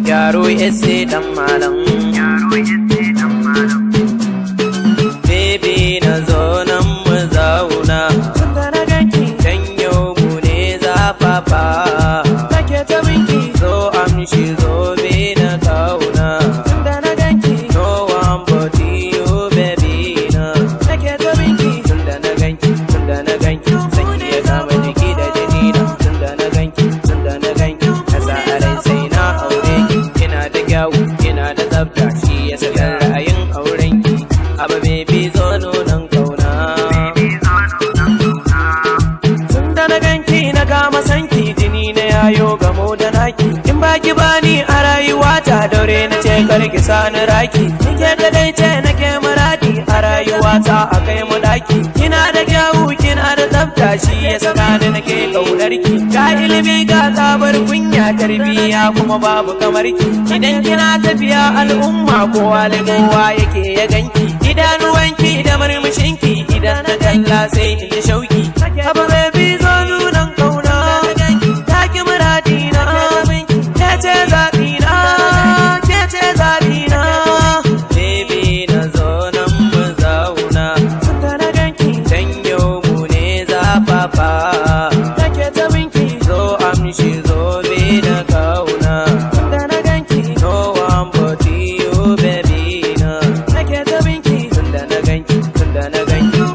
Yaro ese dan malam, baby na zo nan mu zauna. Tunda na ganki dan yau mu ne zafafa. Nake ta binki zo amshi zo be na kauna. Tunda na ganki no one but you baby na. Nake ta binki tunda na ganki sanki ya kama jiki da jini na. Tunda na ganki na sa a rai sai na aure ki. Kina da kyawu kina da tsafta shi ya saka ra'ayin auren ki. Aba baby zo nunan kauna. Tunda na ganki na kama sanki jini na yayo gamo da naki. In baki bani a rayuwata daure na ce karki sani raki. Nike da dai ce nake muradi a rayuwata a kai mu daki. Kina da kyawu kina da tsafta shi ya saka ni nake kaunar ki. Ga ilimi ga tsabar kunya tarbiya kuma babu kamar ki. Idan kina tafiya al'umma kowa da kowa yake ya ganki. Idanuwanki da murmushinki idan na kalla sai in ji shauki. Haba baby zo nunan kauna. Taki muradina ke ce zaɓina, ke ce zaɓina. Baby na zo nan mu zauna. Tunda na ganki dan yau mu ne zafafa. Nake ta binki zo amshi zo be na kauna. Tunda na ganki no one but you baby na. Nake ta binki tunda na ganki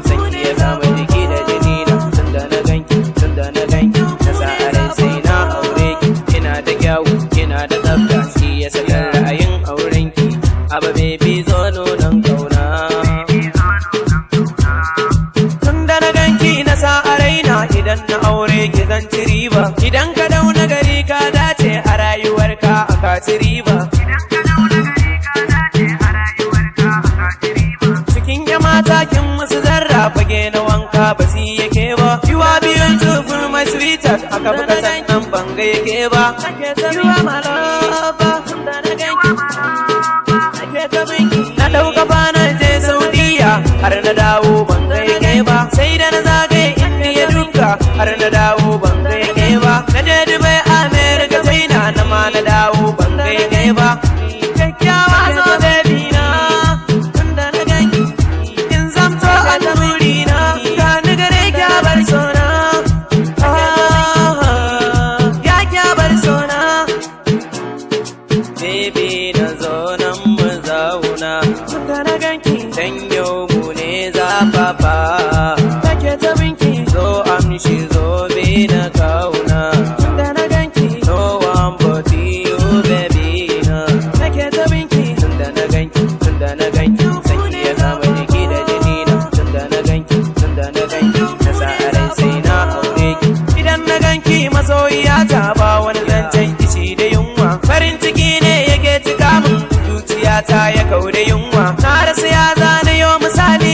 sanki ya kama jiki da jini na. Tunda na ganki na sa a rai sai na aure ki. Kina da kyawu kina da tsafta shi ya saka ra'ayin auren ki. Aba baby zo nunan kauna. Tunda na ganki na sa a raina idan na aure ki zan ci riba. Idan ka dauna gari ka dace a rayuwarka aka ci riba. Cikin ya mata kin musu zarra fage na wanka ba si yake ba. You are beautiful my sweetheart aka buka sannan banga yake ba. You are my lover. Tunda na ganki na dauka bana je Saudiya har na dawo banga yake ba. Sai da na zagaye Indiya duka har na dawo banga yake ba. Na je Dubai America China na ma na dawo banga yake ba. Kyakkyawa zo baby na. Tunda na ganki in zamto a lamuri na. Ka ni gare kyabar sona. Ya kyabar sona. Baby na zo nan mu zauna. Tunda na ganki dan yau mu ne zafafa. Nake ta binki zo amshi zo be na kauna. Tunda na ganki no one but you baby na. Nake ta binki tunda na ganki sanki ya kama jiki da jini na. Tunda na ganki na sa a rai sai na aure ki. Idan na ganki masoyiya ta ba wani zancen kishi da yunwa. Farin ciki ne yake cika min zuciyata ya kauda yunwa. Na rasa ya zane yo misali.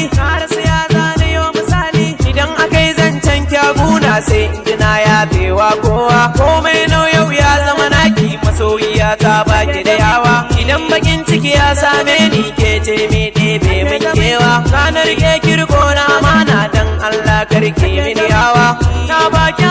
Idan akai zancen kyaguna sai in ji na yafewa kowa. Komai nau yau ya zama naki masoyiya ta baki da yawa. Idan bakin ciki ya same ni ke ce me ɗebe min kewa. Ranar ke kirko na amana dan Allah karki mini yawa. Na baki